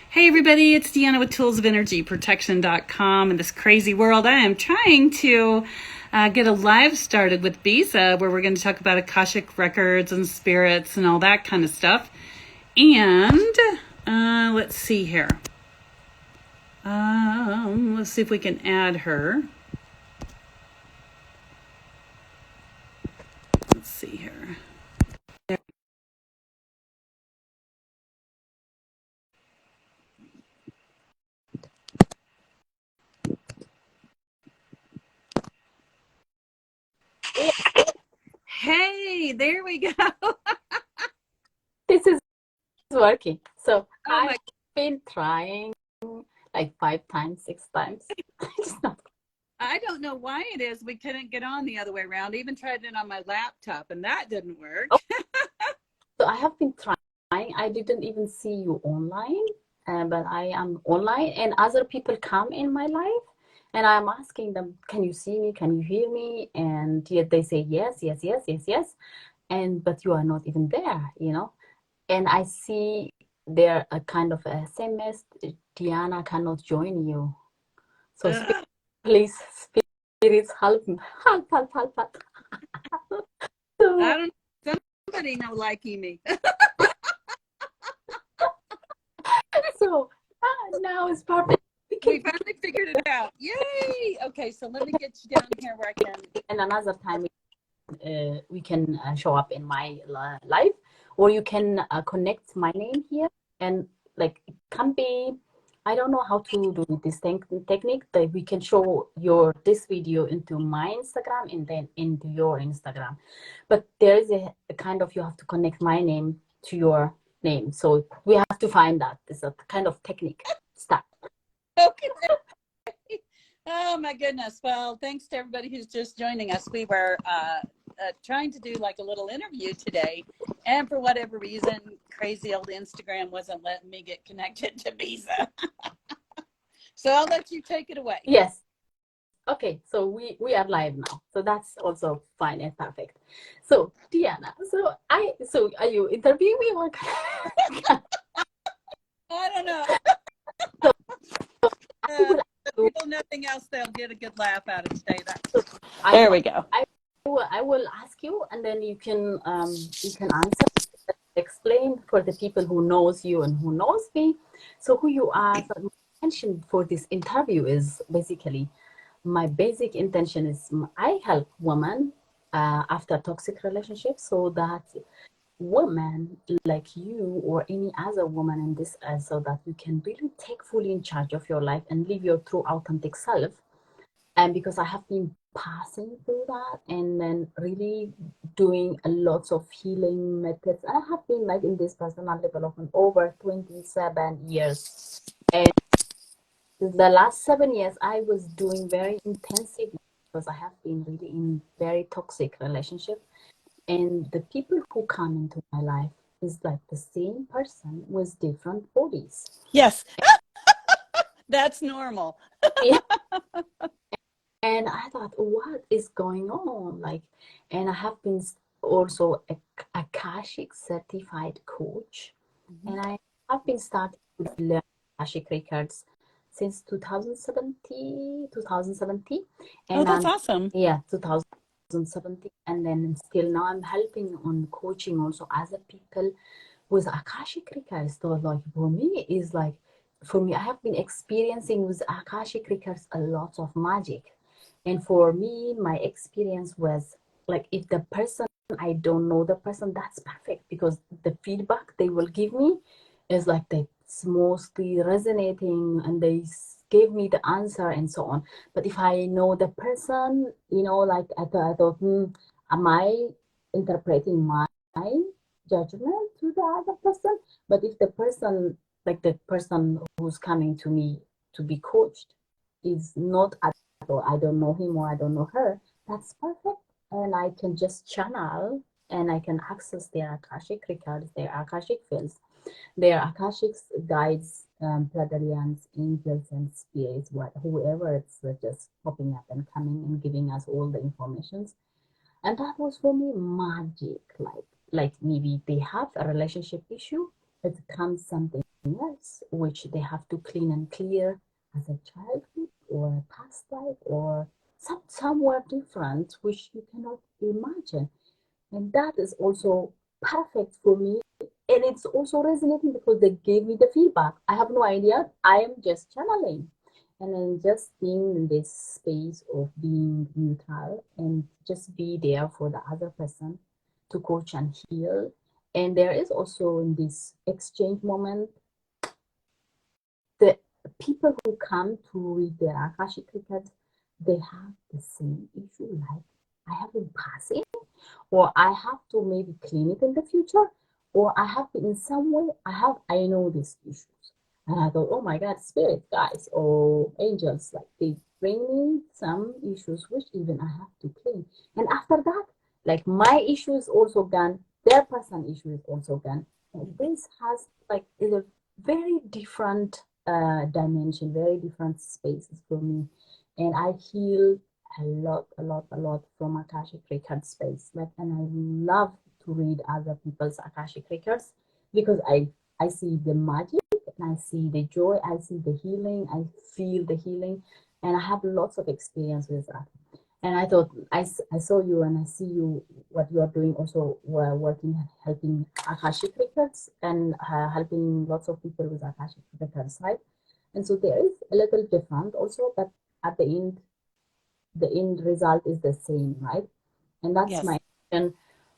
Hey everybody, it's Deanna with toolsofelnergyprotection.com. In this crazy world, I am trying to get a live started with Beza where we're going to talk about Akashic Records and spirits and all that kind of stuff. And let's see here. Let's see if we can add her. Let's see here. Hey, there we go. This is working. So I've been trying like 5 times, 6 times. I don't know why it is we couldn't get on the other way around. I even tried it on my laptop and that didn't work. So I have been trying. I didn't even see you online, but I am online and other people come in my life and I'm asking them, can you see me? Can you hear me? And yet they say yes, yes, yes, yes, yes. But you are not even there, you know? And I see there a kind of a SMS, Deanna cannot join you. So please, spirits, help me. Help. So, I don't know. Somebody no liking me. so now it's perfect. We finally figured it out. Yay! Okay, so let me get you down here where I can. And another time we can show up in my life, or you can connect my name here, and like it can be. I don't know how to do this technique that we can show this video into my Instagram and then into your Instagram. But there is a kind of, you have to connect my name to your name. So we have to find that. It's a kind of technique stuff. Okay. Oh my goodness. Well, thanks to everybody who's just joining us. We were trying to do like a little interview today, and for whatever reason, crazy old Instagram wasn't letting me get connected to Beza. So I'll let you take it away. Yes. Okay, so we are live now, so that's also fine and perfect. So Deanna, so are you interviewing me or? I don't know. People, nothing else, they'll get a good laugh out of today. There we go. I will ask you, and then you can answer, explain for the people who knows you and who knows me. So who you are. So my intention for this interview is basically, my basic intention is I help women after toxic relationships, so that women like you or any other woman in this, so that you can really take fully in charge of your life and live your true authentic self. And because I have been passing through that and then really doing a lot of healing methods, I have been like in this personal development over 27 years. And the last 7 years I was doing very intensively because I have been really in very toxic relationship. And the people who come into my life is like the same person with different bodies. Yes. That's normal. Yeah. And I thought, what is going on? Like, and I have been also a Akashic certified coach. And I have been starting to learn Akashic Records since 2017. And that's awesome. Yeah, 2017. And then still now I'm helping on coaching also other people with Akashic Records. So like for me is like, I have been experiencing with Akashic Records a lot of magic. And for me, my experience was like, if the person, I don't know the person, that's perfect, because the feedback they will give me is like that's mostly resonating and they gave me the answer and so on. But if I know the person, you know, like I thought, am I interpreting my judgment to the other person? But if the person, like the person who's coming to me to be coached, is not at all, I don't know him or I don't know her, that's perfect. And I can just channel and I can access their Akashic records, their Akashic fields, their Akashic guides, Pleiadians, angels, and spirits, whoever it's just popping up and coming and giving us all the informations. And that was for me magic. Like maybe they have a relationship issue, it becomes something else, which they have to clean and clear as a childhood or a past life or somewhere different, which you cannot imagine. And that is also perfect for me. And it's also resonating because they gave me the feedback. I have no idea. I am just channeling. And then just being in this space of being neutral and just be there for the other person to coach and heal. And there is also in this exchange moment, the people who come to read their Akashic records, they have the same issue like I have been passing, or I have to maybe clean it in the future, or I have been in some way, I know these issues. And I thought, oh my God, spirit guys or angels, like they bring me some issues which even I have to clean. And after that, like my issue is also gone, their person issue is also gone. And this has like is a very different dimension, very different spaces for me. And I heal a lot from Akashic Record space. Like, and I love to read other people's Akashic Records because I see the magic and I see the joy, I see the healing, I feel the healing, and I have lots of experience with that. And I thought I saw you and I see you what you are doing also working helping Akashic Records and helping lots of people with Akashic Records, right? And so there is a little different also, but at the end result is the same, right? And that's Yes. my and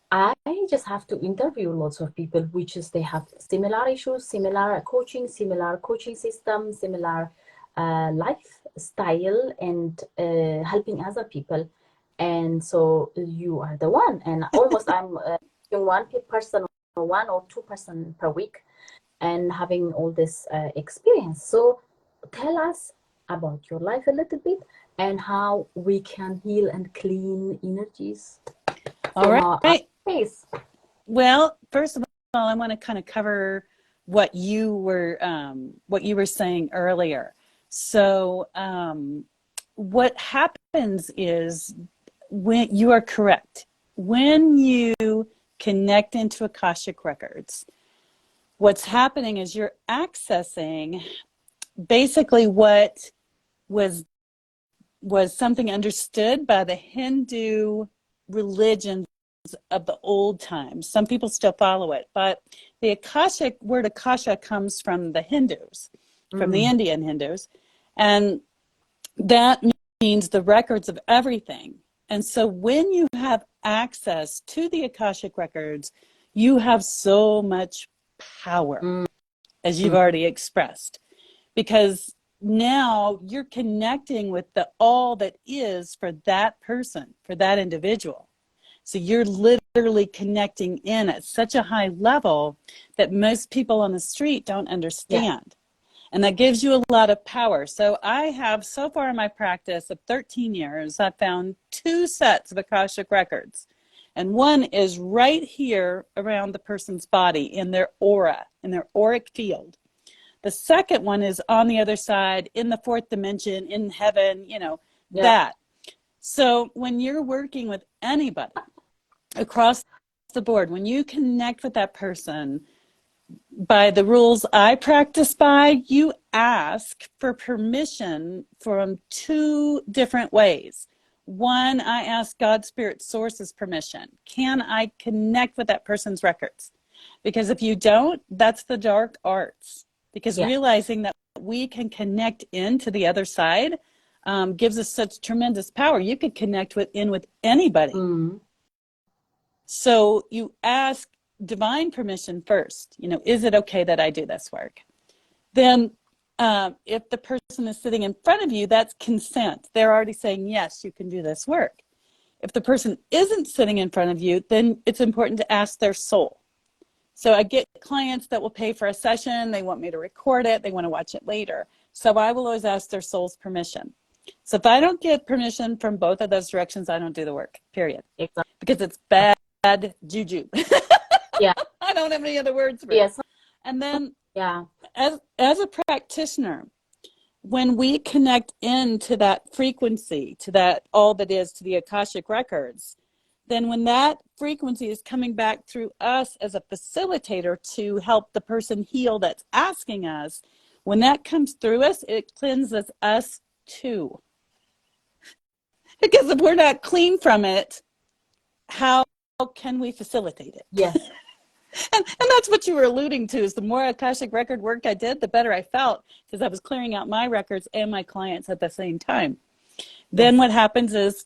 I just have to interview lots of people, which is they have similar issues, similar coaching system, similar lifestyle, and helping other people. And so you are the one, and almost I'm one person or 1 or 2 person per week, and having all this experience. So tell us about your life a little bit and how we can heal and clean energies. All right. Space. Well, first of all, I want to kind of cover what you were saying earlier. So, what happens is when you are correct, when you connect into Akashic Records, what's happening is you're accessing basically what was something understood by the Hindu religion of the old times. Some people still follow it, but the Akashic word Akasha comes from the Hindus, from the Indian Hindus, and that means the records of everything. And so when you have access to the Akashic records, you have so much power, as you've already expressed, because now you're connecting with the all that is for that person, for that individual. So you're literally connecting in at such a high level that most people on the street don't understand. Yeah. And that gives you a lot of power. So I have, so far in my practice of 13 years, I've found 2 sets of Akashic records. And one is right here around the person's body in their aura, in their auric field. The second one is on the other side, in the 4th dimension, in heaven, that. So when you're working with anybody across the board, when you connect with that person, by the rules I practice by, you ask for permission from 2 different ways. One, I ask God, Spirit, Source's permission. Can I connect with that person's records? Because if you don't, that's the dark arts. Because realizing that we can connect into the other side gives us such tremendous power. You could connect with anybody. So you ask divine permission first. Is it okay that I do this work? Then if the person is sitting in front of you, that's consent. They're already saying, yes, you can do this work. If the person isn't sitting in front of you, then it's important to ask their soul. So I get clients that will pay for a session. They want me to record it. They want to watch it later. So I will always ask their soul's permission. So if I don't get permission from both of those directions, I don't do the work, period. Exactly. Because it's bad juju. I don't have any other words for it. And then as a practitioner, when we connect into that frequency, to that all that is, to the Akashic records, then when that frequency is coming back through us as a facilitator to help the person heal that's asking us, when that comes through us, it cleanses us too. Because if we're not clean from it, how can we facilitate it? Yes. And that's what you were alluding to, is the more Akashic record work I did, the better I felt, because I was clearing out my records and my clients at the same time. Then what happens is,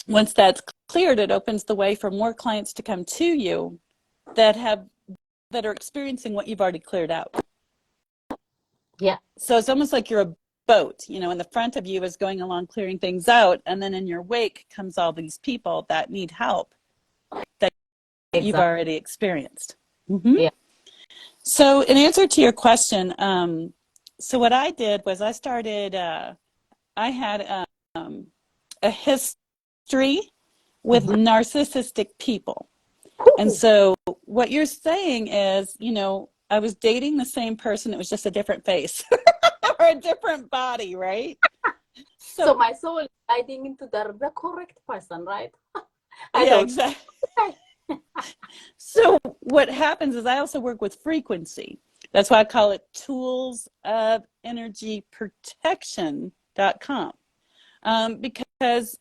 once that's cleared, it opens the way for more clients to come to you that are experiencing what you've already cleared out. Yeah. So it's almost like you're a boat, you know, in the front of you is going along clearing things out, and then in your wake comes all these people that need help that you've already experienced. Mm-hmm. Yeah. So in answer to your question, so what I did was I started, I had a history with narcissistic people. And so what you're saying is, you know, I was dating the same person, it was just a different face or a different body, right? So my soul is guiding into the correct person, right? Yeah, exactly. So what happens is I also work with frequency. That's why I call it tools of energy protection.com. Because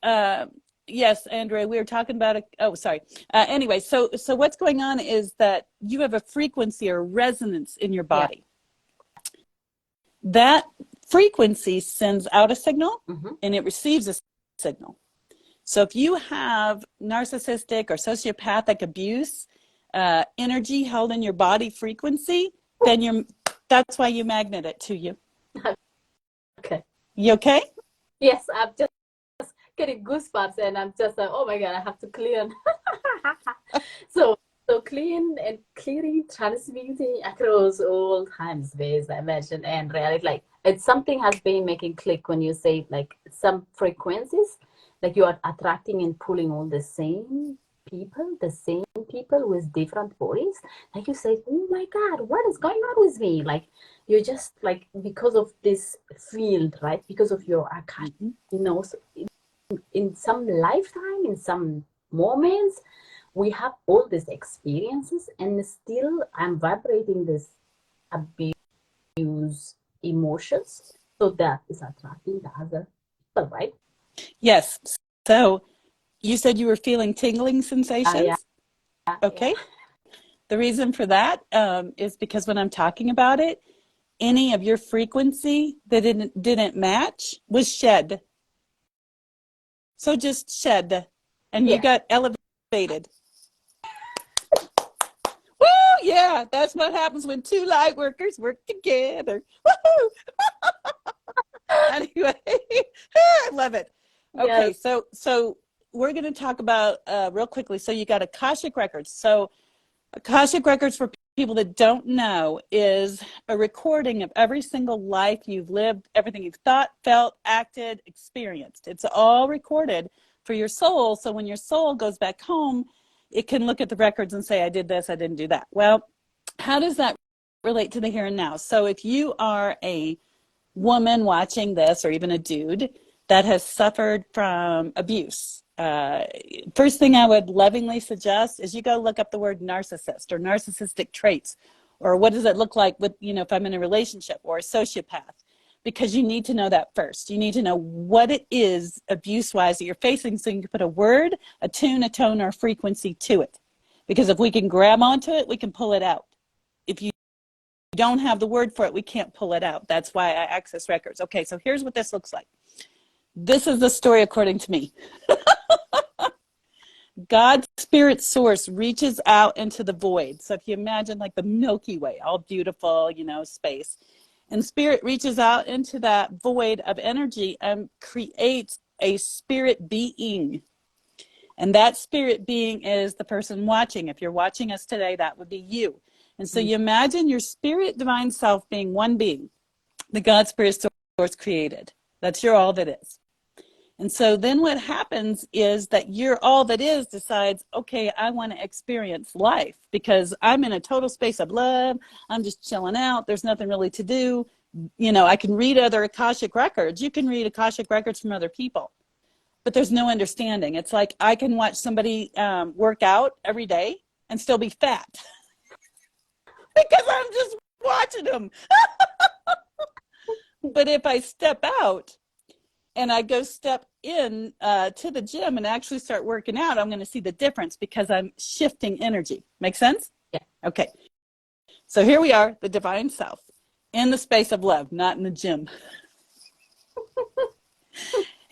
yes, Andrea, we were talking about it. Oh, sorry. Anyway, so what's going on is that you have a frequency or resonance in your body. Yeah. That frequency sends out a signal and it receives a signal. So if you have narcissistic or sociopathic abuse, energy held in your body frequency, then that's why you magnet it to you. Okay. You okay? Yes, I'm just getting goosebumps, and I'm just like, oh my God, I have to clear. so clearing, transmuting across all times, ways, I imagine, and reality. Like, it's something has been making click when you say like some frequencies, like you are attracting and pulling all the same people with different bodies. Like you say, oh my God, what is going on with me? Like, you're just like, because of this field, right? Because of your Akashic, you know, so in some lifetime, in some moments, we have all these experiences, and still I'm vibrating this abuse emotions. So that is attracting the other people, right? Yes. So you said you were feeling tingling sensations? Yeah. Okay. Yeah. The reason for that is because when I'm talking about it, any of your frequency that didn't match was shed. So just shed, and you got elevated. Woo! Yeah, that's what happens when two light workers work together. Woohoo! Anyway, I love it. Okay, so we're going to talk about real quickly. So you got Akashic Records. So Akashic Records, for people that don't know, is a recording of every single life you've lived, everything you've thought, felt, acted, experienced. It's all recorded for your soul. So when your soul goes back home, it can look at the records and say, I did this, I didn't do that. Well, how does that relate to the here and now? So if you are a woman watching this, or even a dude that has suffered from abuse, first thing I would lovingly suggest is you go look up the word narcissist or narcissistic traits, or what does it look like with, you know, if I'm in a relationship, or a sociopath, because you need to know that first. You need to know what it is abuse-wise that you're facing, so you can put a word, a tune, a tone, or a frequency to it. Because if we can grab onto it, we can pull it out. If you don't have the word for it, we can't pull it out. That's why I access records. Okay, so here's what this looks like. This is the story according to me. God's spirit source reaches out into the void. So if you imagine like the Milky Way, all beautiful, you know, space. And spirit reaches out into that void of energy and creates a spirit being. And that spirit being is the person watching. If you're watching us today, that would be you. And so you imagine your spirit divine self being one being, the God spirit source created. That's your all that is. And so then what happens is that your all that is decides, okay, I want to experience life because I'm in a total space of love. I'm just chilling out. There's nothing really to do. You know, I can read other Akashic records. You can read Akashic records from other people. but there's no understanding. It's like I can watch somebody work out every day and still be fat because I'm just watching them. But if I step out and I go step in to the gym and actually start working out, I'm going to see the difference because I'm shifting energy. Make sense? Yeah. Okay. So here we are, the divine self, in the space of love, not in the gym.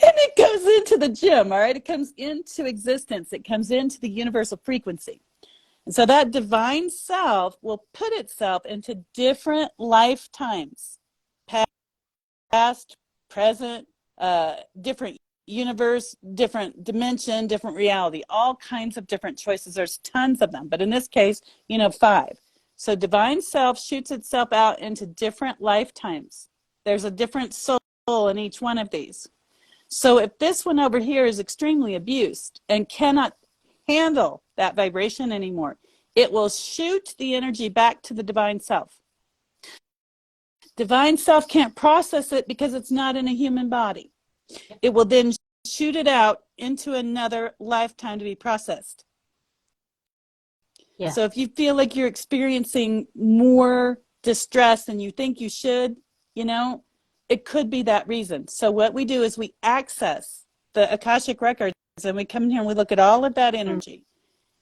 And it goes into the gym, all right? It comes into existence. It comes into the universal frequency. And so that divine self will put itself into different lifetimes, past, present, different universe, different dimension, different reality, all kinds of different choices. There's tons of them. But in this case, 5. So divine self shoots itself out into different lifetimes. There's a different soul in each one of these. So if this one over here is extremely abused and cannot handle that vibration anymore, it will shoot the energy back to the divine self. Divine self can't process it because it's not in a human body. It will then shoot it out into another lifetime to be processed. Yeah. So if you feel like you're experiencing more distress than you think you should, it could be that reason. So what we do is we access the Akashic Records and we come in here and we look at all of that energy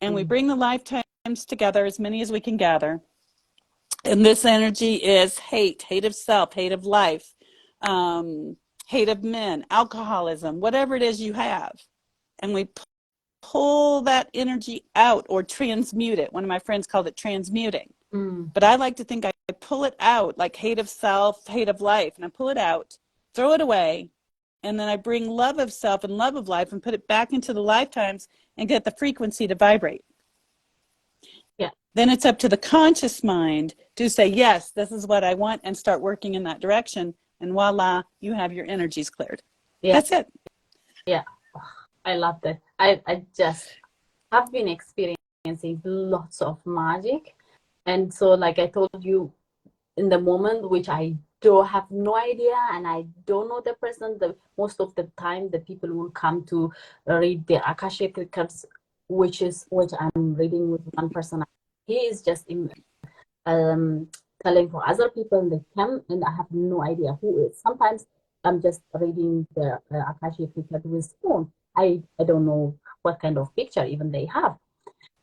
and we bring the lifetimes together, as many as we can gather. And this energy is hate of self, hate of life, hate of men, alcoholism, whatever it is you have. And we pull that energy out or transmute it. One of my friends called it transmuting. But I like to think I pull it out, like hate of self, hate of life, and I pull it out, throw it away, and then I bring love of self and love of life and put it back into the lifetimes and get the frequency to vibrate. Yeah. Then it's up to the conscious mind to say, yes, this is what I want, and start working in that direction. And voila, you have your energies cleared. Yeah. That's it. Yeah. I love that. I just have been experiencing lots of magic. And so, like I told you, in the moment, which I do have no idea and I don't know the person, most of the time the people will come to read the Akashic Records, which I'm reading with one person. He is just telling for other people, they come and I have no idea who is. Sometimes I'm just reading the Akashic Record with phone. I don't know what kind of picture even they have.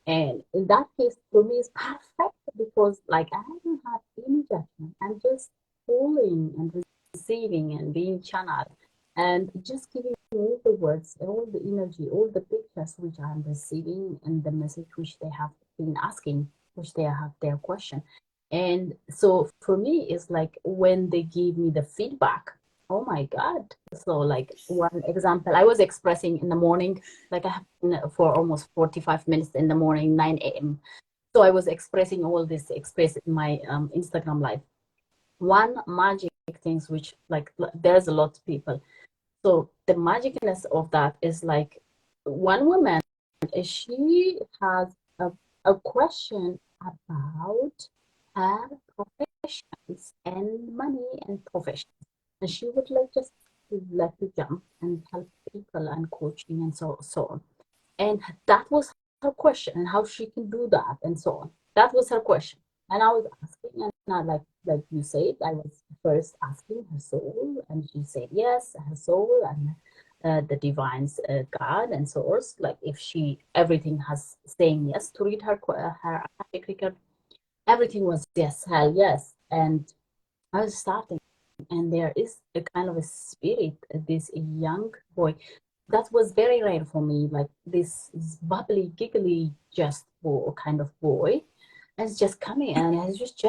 And in that case, for me, it's perfect because, like, I don't have any judgment. I'm just pulling and receiving and being channeled and just giving all the words, all the energy, all the pictures which I'm receiving and the message which they have been asking, which they have their question. And so for me, it's like when they give me the feedback, oh my God. So like one example, I was expressing in the morning, like I have for almost 45 minutes in the morning, 9 a.m. So I was expressing all this, express in my Instagram live. One magic things which like there's a lot of people. So the magicness of that is like one woman, she has a question about her professions and money and professions. And she would like just like to jump and help people and coaching and so on. And that was her question, and how she can do that and so on. That was her question. And I was asking, and I, like you said, I was first asking her soul, and she said yes, her soul and the divine God and source. Like if she everything has saying yes to read her Akashic record, everything was yes, hell yes. And I was starting, and there is a kind of a spirit, this young boy that was very rare for me, like this bubbly, giggly, just kind of boy, and it's just coming, and it's just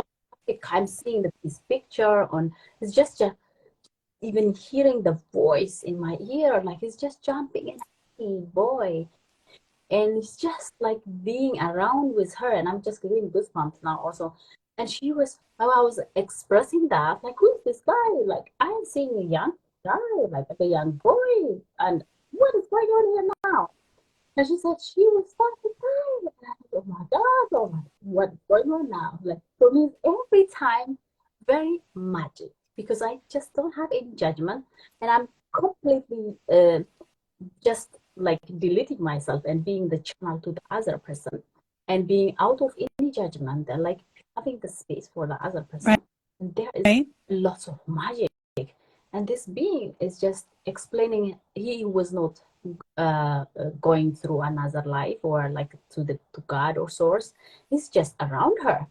I'm seeing this picture on, it's just even hearing the voice in my ear, like it's just jumping in, hey boy, and it's just like being around with her, and I'm just getting goosebumps now also. And she was, while I was expressing that, like, who is this guy? Like, I'm seeing a young guy, like a young boy, and what is going on here now? And she said she was such a guy. And I said, oh my God, oh my, what's going on now? Like, for me, every time, very magic, because I just don't have any judgment, and I'm completely just like deleting myself and being the channel to the other person and being out of any judgment and like having the space for the other person. Right. And there is lots of magic. And this being is just explaining he was not going through another life or like to God or source. He's just around her.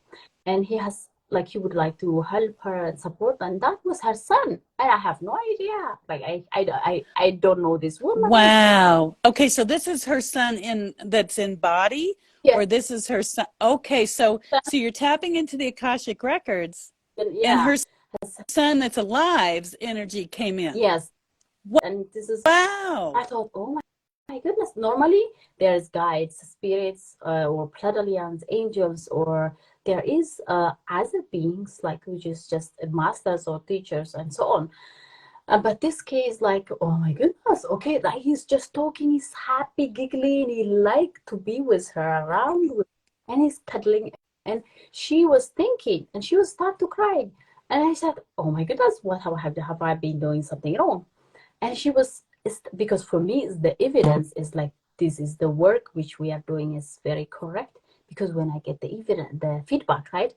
And he has like he would like to help her and support, and that was her son. And I have no idea. Like I don't know this woman. Wow. Okay, so this is her son that's in body, Yeah. or this is her son. Okay, so you're tapping into the Akashic Records, and her son that's alive's energy came in. Yes. And this is wow. I thought, oh my goodness. Normally there's guides, spirits, or pleiadians, angels, or there is other beings like which is just masters or teachers and so on. But this case, like, oh my goodness, okay, like he's just talking, he's happy, giggling, he liked to be with her, around with, and he's cuddling. And she was thinking, and she was start to cry. And I said, oh my goodness, what have I been doing something wrong? And she was, because for me, the evidence is like, this is the work which we are doing is very correct. Because when I get the evidence, the feedback, right?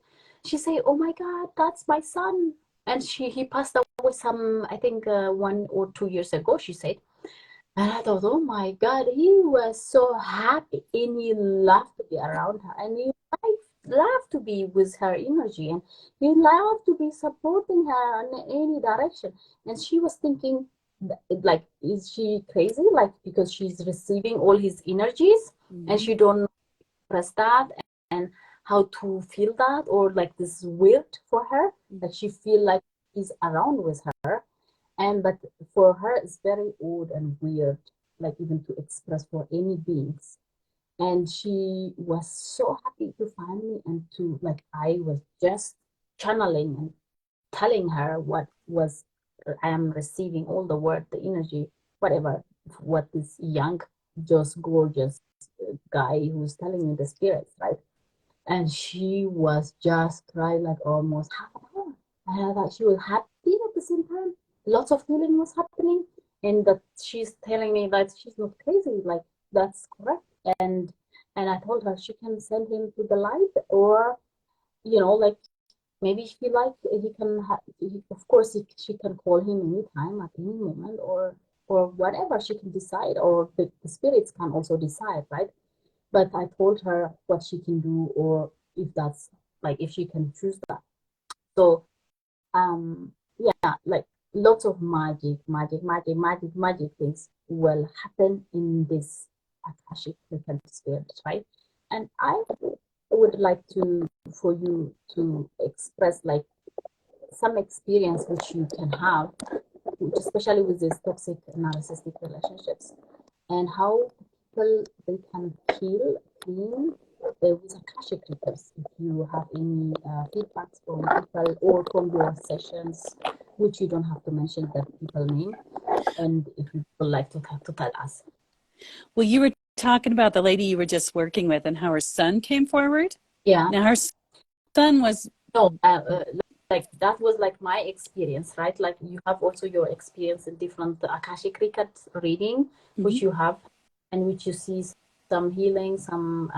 She say, oh my God, that's my son. And he passed away some, I think 1 or 2 years ago, she said. And I thought, oh my God, he was so happy and he loved to be around her and he loved to be with her energy and he loved to be supporting her in any direction. And she was thinking, like, is she crazy? Like, because she's receiving all his energies and she don't express that and how to feel that, or like this is weird for her that she feel like he's around with her. And but for her it's very odd and weird, like even to express for any beings. And she was so happy to find me and to like I was just channeling and telling her what was I am receiving all the word, the energy, whatever, what this young, just gorgeous guy who's telling me the spirits, right? And she was just crying like almost half an hour. And I thought she was happy at the same time. Lots of healing was happening, and that she's telling me that she's not crazy. Like that's correct. And I told her she can send him to the light, or like maybe she like he can. Of course, she can call him anytime at any moment, or whatever she can decide, or the spirits can also decide, right? But I told her what she can do, or if that's like if she can choose that. So yeah, like lots of magic things will happen in this Akashic Record spirit, right? And I would like for you to express like some experience which you can have, especially with these toxic narcissistic relationships, and how people they can heal, clean with Akashic Records. If you have any feedbacks from people or from your sessions, which you don't have to mention the people name, and if you would like to tell us. Well, you were talking about the lady you were just working with and how her son came forward. Yeah. Now her son was like that was like my experience, right? Like you have also your experience in different Akashic Records reading, which you have, and which you see some healing, some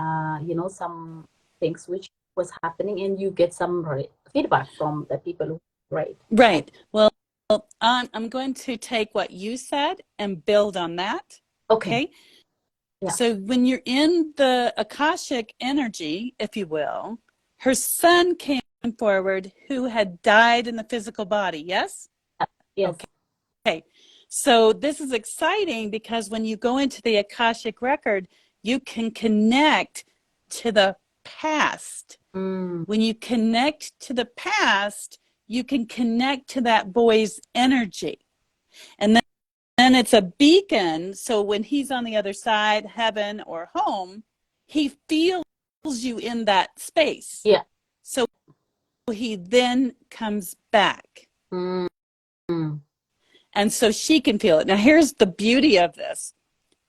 some things which was happening, and you get some feedback from the people who read. Right. Well, I'm going to take what you said and build on that. Okay. Yeah. So when you're in the Akashic energy, if you will, her son came forward who had died in the physical body. Yes? Yes. Okay. So this is exciting because when you go into the Akashic record, you can connect to the past. When you connect to the past, you can connect to that boy's energy. And then it's a beacon. So when he's on the other side, heaven or home, he feels you in that space. Yeah. So he then comes back. And so she can feel it. Now, here's the beauty of this.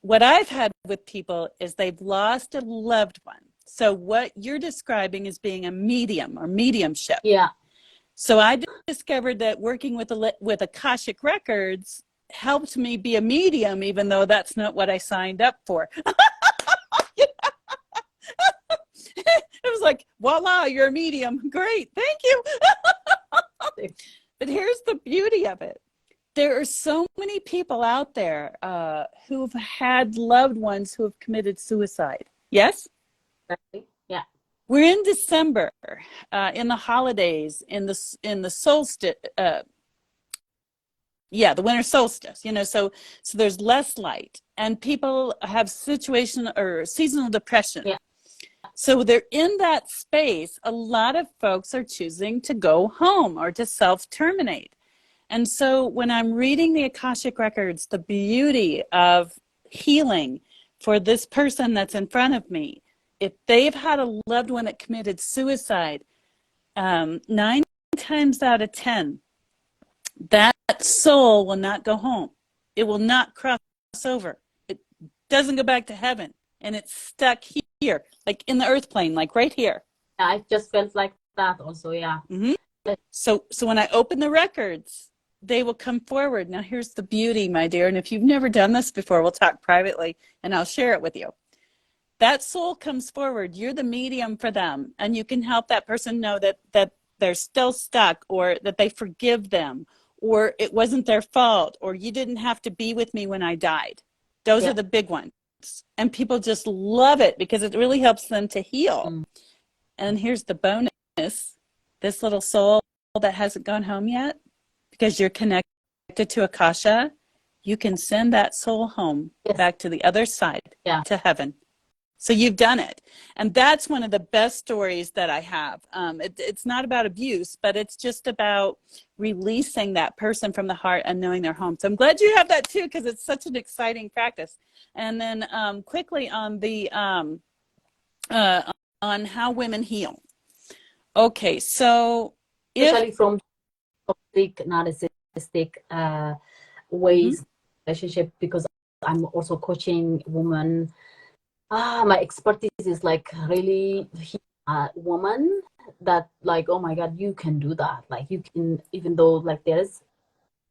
What I've had with people is they've lost a loved one. So what you're describing is being a medium or mediumship. Yeah. So I discovered that working with Akashic Records helped me be a medium, even though that's not what I signed up for. It was like, voila, you're a medium. Great, thank you. But here's the beauty of it. There are so many people out there who've had loved ones who have committed suicide. Yes? Exactly. Yeah. We're in December, in the holidays, in the solstice. The winter solstice. So there's less light, and people have situation or seasonal depression. Yeah. So they're in that space. A lot of folks are choosing to go home or to self-terminate. And so when I'm reading the Akashic Records, the beauty of healing for this person that's in front of me, if they've had a loved one that committed suicide, 9 times out of 10, that soul will not go home. It will not cross over. It doesn't go back to heaven. And it's stuck here, like in the earth plane, like right here. Yeah, I just felt like that also, yeah. Mm-hmm. So when I open the records, they will come forward. Now, here's the beauty, my dear. And if you've never done this before, we'll talk privately and I'll share it with you. That soul comes forward. You're the medium for them. And you can help that person know that they're still stuck, or that they forgive them, or it wasn't their fault, or you didn't have to be with me when I died. Those are the big ones. And people just love it because it really helps them to heal. Mm. And here's the bonus. This little soul that hasn't gone home yet, because you're connected to Akasha, you can send that soul home back to the other side, to heaven. So you've done it. And that's one of the best stories that I have. It's not about abuse, but it's just about releasing that person from the heart and knowing they're home. So I'm glad you have that too, because it's such an exciting practice. And then quickly on the on how women heal. Okay, so especially from toxic, narcissistic ways, relationship, because I'm also coaching women. My expertise is like really woman that like, oh my God, you can do that. Like you can, even though like there's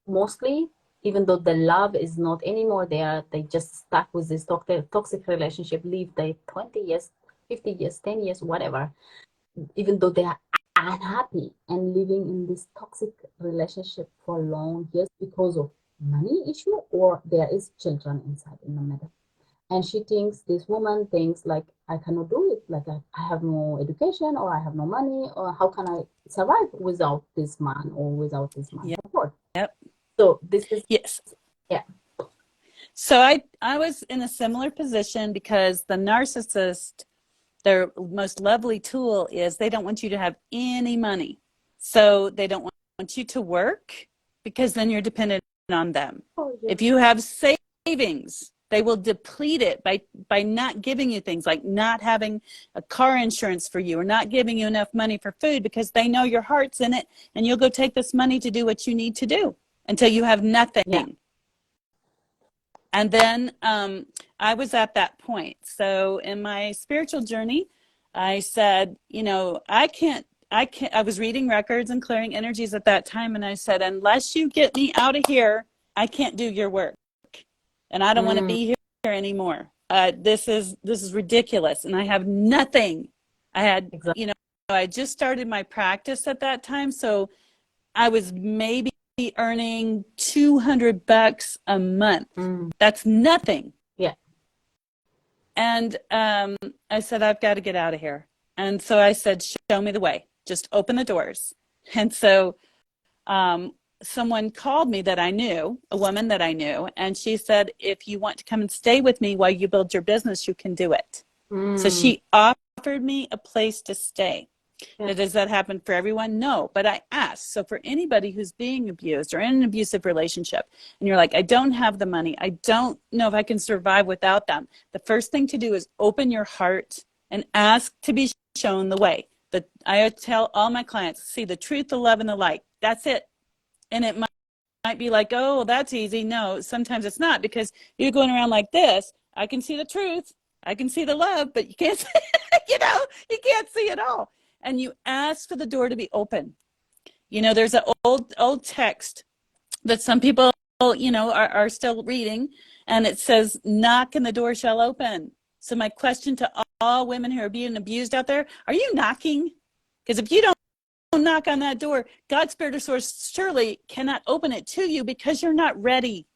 mostly, even though the love is not anymore there, they just stuck with this toxic relationship, live they 20 years, 50 years, 10 years, whatever. Even though they are unhappy and living in this toxic relationship for long years because of money issue, or there is children inside in the middle. And she thinks, this woman thinks like, I cannot do it. Like I have no education, or I have no money, or how can I survive without this man, or without this man's support? Yep. So this is, yeah. So I was in a similar position, because the narcissist, their most lovely tool is they don't want you to have any money. So they don't want you to work, because then you're dependent on them. If you have savings, they will deplete it by not giving you things, like not having a car insurance for you, or not giving you enough money for food, because they know your heart's in it, and you'll go take this money to do what you need to do until you have nothing. Yeah. And then I was at that point. So in my spiritual journey, I said, I was reading records and clearing energies at that time. And I said, unless you get me out of here, I can't do your work. And I don't want to be here anymore. This is ridiculous. And I have nothing. I had, I just started my practice at that time. So I was maybe earning $200 a month. That's nothing. Yeah. And I said, I've got to get out of here. And so I said, show me the way. Just open the doors. And so someone called me that I knew, a woman that I knew, and she said, if you want to come and stay with me while you build your business, you can do it. So she offered me a place to stay. Yeah. Now, does that happen for everyone? No, but I asked. So for anybody who's being abused or in an abusive relationship, and you're like, I don't have the money, I don't know if I can survive without them, the first thing to do is open your heart and ask to be shown the way. I tell all my clients, see the truth, the love, and the light. That's it. And it might be like, oh, well, that's easy. No, sometimes it's not, because you're going around like this. I can see the truth. I can see the love, but you can't, you can't see it all. And you ask for the door to be open. There's an old text that some people you know, are still reading, and it says, knock and the door shall open. So my question to all women who are being abused out there, are you knocking? Because if you don't knock on that door, God, Spirit, or Source surely cannot open it to you because you're not ready.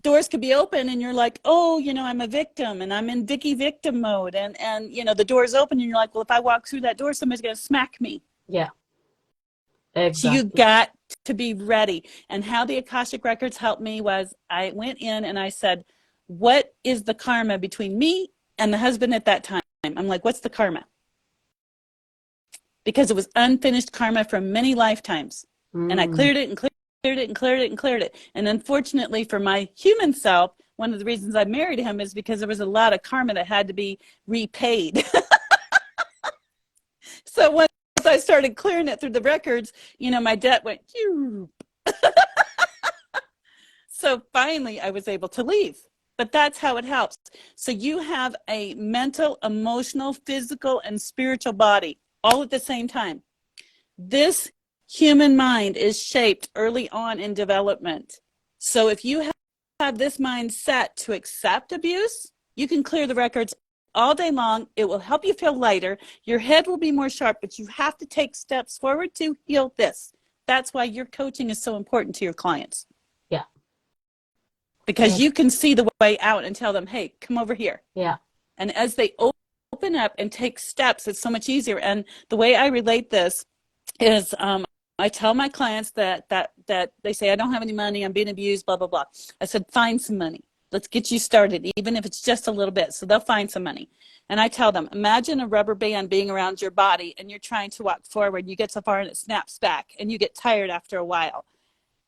Doors could be open and you're like, oh, you know, I'm a victim and I'm in Vicky victim mode. And you know, the door's open and you're like, well, if I walk through that door, somebody's going to smack me. Yeah, exactly. So you got to be ready. And how the Akashic Records helped me was I went in and I said, what is the karma between me and the husband at that time? I'm like, what's the karma? Because it was unfinished karma from many lifetimes. And I cleared it and cleared it and cleared it and cleared it. And unfortunately for my human self, one of the reasons I married him is because there was a lot of karma that had to be repaid. So once I started clearing it through the records, you know, my debt went, so finally I was able to leave. But that's how it helps. So you have a mental, emotional, physical, and spiritual body all at the same time. This human mind is shaped early on in development. So if you have this mind set to accept abuse, you can clear the records all day long. It will help you feel lighter. Your head will be more sharp, but you have to take steps forward to heal this. That's why your coaching is so important to your clients. Yeah. Because you can see the way out and tell them, hey, come over here. Yeah. And as they open up and take steps, it's so much easier. And the way I relate this is I tell my clients that they say, I don't have any money, I'm being abused, blah, blah, blah. I said, find some money. Let's get you started, even if it's just a little bit. So they'll find some money. And I tell them, imagine a rubber band being around your body and you're trying to walk forward. You get so far and it snaps back and you get tired after a while.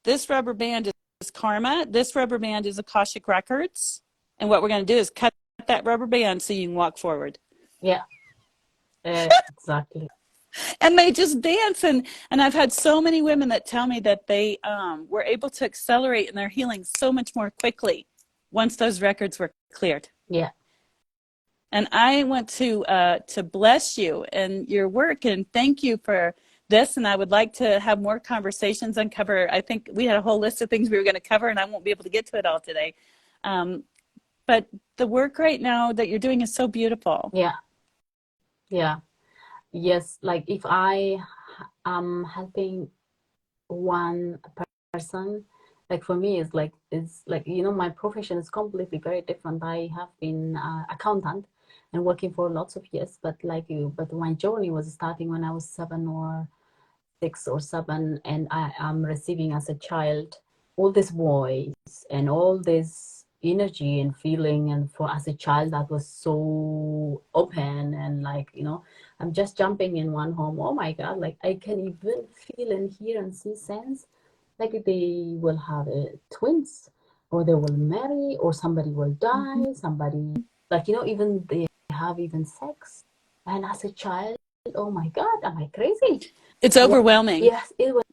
This rubber band is karma. This rubber band is Akashic Records. And what we're going to do is cut that rubber band so you can walk forward. Yeah, exactly. And they just dance. And I've had so many women that tell me that they were able to accelerate in their healing so much more quickly once those records were cleared. Yeah. And I want to bless you and your work and thank you for this. And I would like to have more conversations and cover. I think we had a whole list of things we were going to cover, and I won't be able to get to it all today. But the work right now that you're doing is so beautiful. Yeah. Yeah. Yes. Like if I am helping one person, like for me, it's like, you know, my profession is completely very different. I have been accountant and working for lots of years, but my journey was starting when I was 7 or 6 or 7, and I am receiving as a child all this voice and all this energy and feeling, and for as a child that was so open, and like, you know, I'm just jumping in one home, oh my God, like I can even feel and hear and see sense, like they will have twins, or they will marry, or somebody will die, somebody, like, you know, even they have even sex. And as a child, oh my God, am I crazy? It's overwhelming. Yes, it was.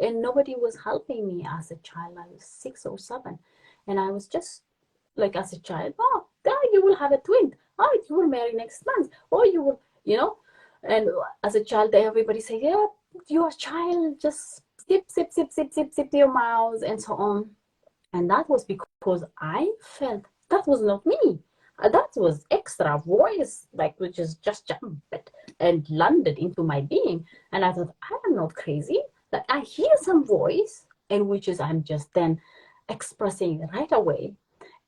And nobody was helping me as a child. I was 6 or 7, and I was just like, as a child, oh, God, you will have a twin. Oh, you will marry next month. Oh, you will, you know. And as a child, everybody say, yeah, your child, just sip, sip, sip, sip, sip, sip to your mouth, and so on. And that was because I felt that was not me. That was extra voice, like, which is just jumped and landed into my being. And I thought, I am not crazy. Like, I hear some voice, and which is I'm just then expressing right away.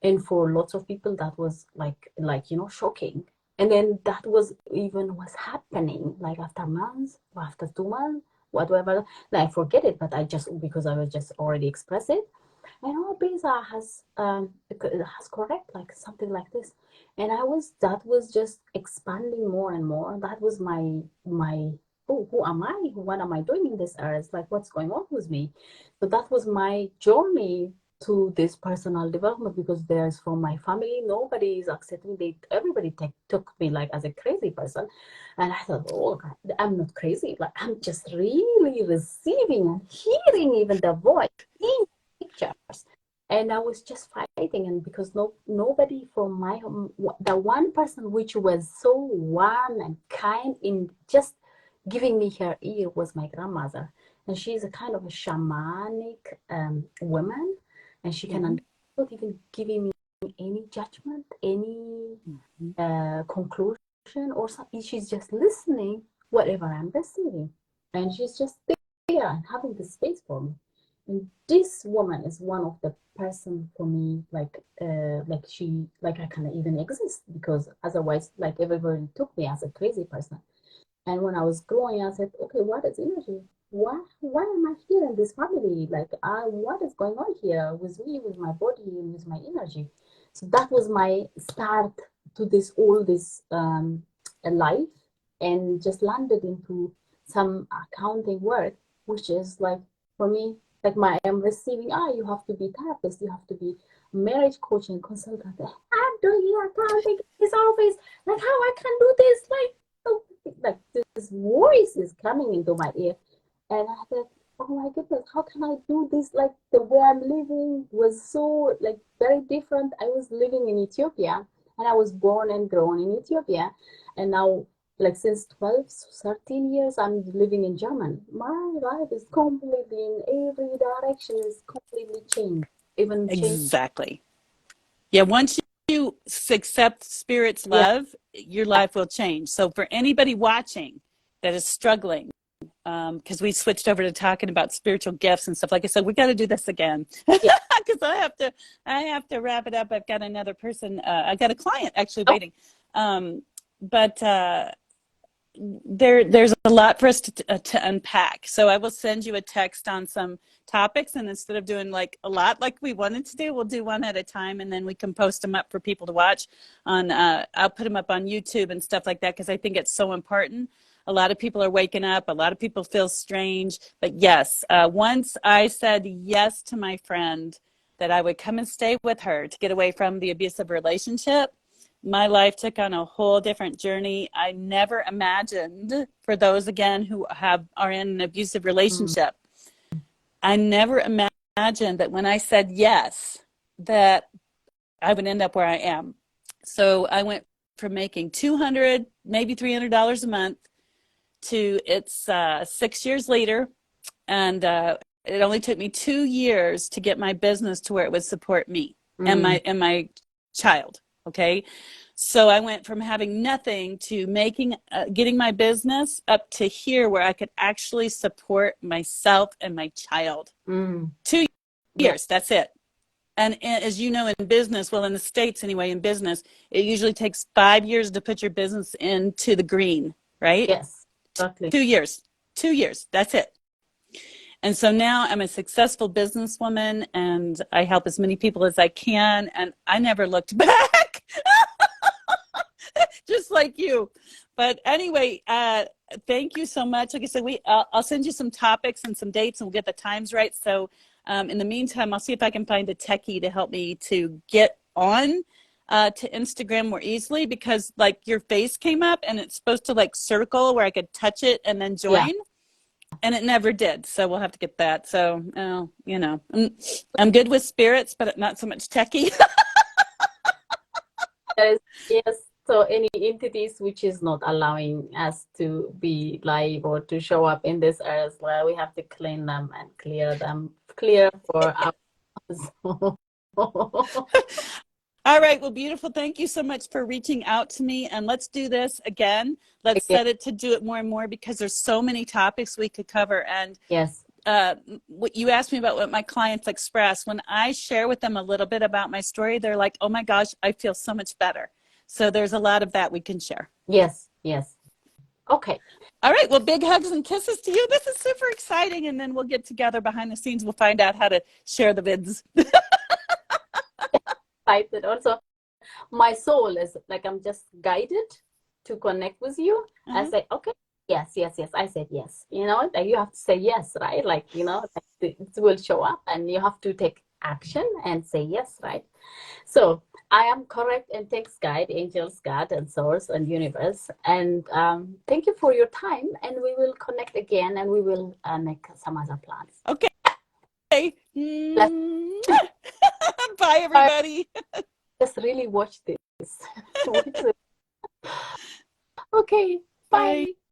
And for lots of people, that was like you know, shocking. And then that was even was happening like after months or after 2 months, whatever. I forget it, but I just, because I was just already express it. And oh, Beza has correct, like something like this. And that was just expanding more and more. That was my oh, who am I? What am I doing in this earth? Like, what's going on with me? So that was my journey to this personal development, because there's, from my family, nobody is accepting me. Everybody took me like as a crazy person. And I thought, oh God, I'm not crazy. Like, I'm just really receiving and hearing even the voice in pictures. And I was just fighting, and because nobody from my home, the one person which was so warm and kind in just giving me her ear was my grandmother. And she's a kind of a shamanic woman, and she can not even giving me any judgment, any conclusion or something. She's just listening whatever I'm receiving, and she's just there and having the space for me. And this woman is one of the person for me, like she, like I cannot even exist, because otherwise, like everybody took me as a crazy person. And when I was growing, I said, okay, what is energy? Why am I here in this family? Like, what is going on here with me, with my body, and with my energy? So that was my start to this all this life, and just landed into some accounting work, which is like for me, like I am receiving. You have to be therapist, you have to be marriage coaching consultant. I'm doing accounting. It's always like how I can do this, like this voice is coming into my ear, and I thought, oh my goodness, how can I do this? Like the way I'm living was so like very different. I was living in Ethiopia, and I was born and grown in Ethiopia, and now like since 12 13 years I'm living in Germany. My life is completely in every direction is completely changed, even changed. Exactly. Yeah, once you accept Spirit's Yeah, love, your life will change. So for anybody watching that is struggling, because we switched over to talking about spiritual gifts and stuff, like I said, we got to do this again yeah. because I have to wrap it up. I've got another person. I got a client actually Oh, waiting, but there's a lot for us to unpack. So I will send you a text on some topics, and instead of doing like a lot like we wanted to do, we'll do one at a time, and then we can post them up for people to watch on I'll put them up on YouTube and stuff like that, because I think it's so important. A lot of people are waking up, a lot of people feel strange, but yes, once I said yes to my friend that I would come and stay with her to get away from the abusive relationship, my life took on a whole different journey. I never imagined, for those again who are in an abusive mm, relationship, I never imagined that when I said yes, that I would end up where I am. So I went from making $200, maybe $300 a month to it's 6 years later, and it only took me 2 years to get my business to where it would support me and mm, my child. Okay, so I went from having nothing to making getting my business up to here where I could actually support myself and my child. mm. Two Yeah, years, that's it. And as you know, in business, well, in the States anyway, in business, it usually takes 5 years to put your business into the green, right? yes, exactly. 2 years, 2 years, that's it. And so now I'm a successful businesswoman, and I help as many people as I can. And I never looked back, just like you. But anyway, thank you so much. Like I said, I'll send you some topics and some dates, and we'll get the times right. So in the meantime, I'll see if I can find a techie to help me to get on to Instagram more easily, because like your face came up and it's supposed to like circle where I could touch it and then Yeah. join. And it never did. So we'll have to get that. So, I'm good with spirits, but not so much techie. Yes, so any entities which is not allowing us to be live or to show up in this earth, well, we have to clean them and clear for us. All right. Well, beautiful. Thank you so much for reaching out to me. And let's do this again. Let's Okay. set it to do it more and more, because there's so many topics we could cover. And Yes, what you asked me about what my clients express, when I share with them a little bit about my story, they're like, oh my gosh, I feel so much better. So there's a lot of that we can share. yes, yes. Okay. All right. Well, big hugs and kisses to you. This is super exciting. And then we'll get together behind the scenes. We'll find out how to share the vids. Excited. Also, my soul is like I'm just guided to connect with you. I say, okay, yes, yes, yes. I said yes. Like you have to say yes, right? Like, like it will show up, and you have to take action and say yes, right? So I am correct, and thanks, guide, angels, God, and source, and universe. And thank you for your time. And we will connect again, and we will make some other plans. Okay. Let's Bye, everybody. just really watch this. Okay, bye. Bye.